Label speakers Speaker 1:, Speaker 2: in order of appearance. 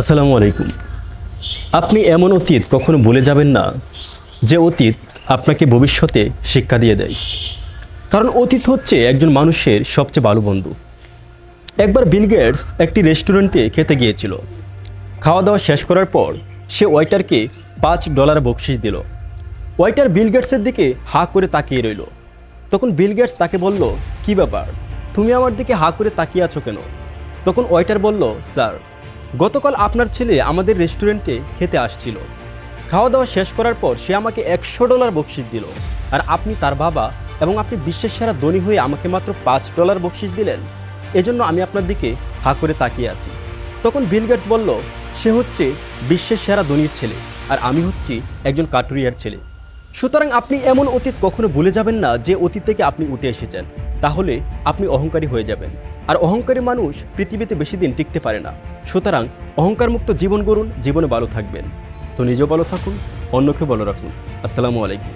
Speaker 1: আসসালামু আলাইকুম। আপনি এমন অতীত কখনো ভুলে যাবেন না যে অতীত আপনাকে ভবিষ্যতে শিক্ষা দিয়ে দেয়। কারণ অতীত হচ্ছে একজন মানুষের সবচেয়ে ভালো বন্ধু। একবার বিল গেটস একটি রেস্টুরেন্টে খেতে গিয়েছিল। খাওয়া দাওয়া শেষ করার পর সে ওয়েটারকে $5 বকশিশ দিল। ওয়েটার বিল গেটসের দিকে হাঁ করে তাকিয়ে রইল। তখন বিল গেটস তাকে বলল, কী ব্যাপার, তুমি আমার দিকে হাঁ করে তাকিয়ে আছো কেন? তখন ওয়েটার বলল, স্যার, গতকাল আপনার ছেলে আমাদের রেস্টুরেন্টে খেতে আসছিল। খাওয়া দাওয়া শেষ করার পর সে আমাকে $100 বকশিশ দিল, আর আপনি তার বাবা এবং আপনি বিশ্বের সেরা ধনী হয়ে আমাকে মাত্র $5 বকশিশ দিলেন। এজন্য আমি আপনার দিকে হাঁ করে তাকিয়ে আছি। তখন বিল গেটস বলল, সে হচ্ছে বিশ্বের সেরা ধনীর ছেলে, আর আমি হচ্ছি একজন কাঠুরিয়ার ছেলে। সুতরাং আপনি এমন অতীত কখনো ভুলে যাবেন না যে অতীত থেকে আপনি উঠে এসেছেন। তাহলে আপনি অহংকারী হয়ে যাবেন, আর অহংকারী মানুষ পৃথিবীতে বেশি দিন টিকতে পারে না। সুতরাং অহংকারমুক্ত জীবন গড়ুন, জীবনে ভালো থাকবেন। তো নিজেও ভালো থাকুন, অন্যকে ভালো রাখুন। আসসালামু আলাইকুম।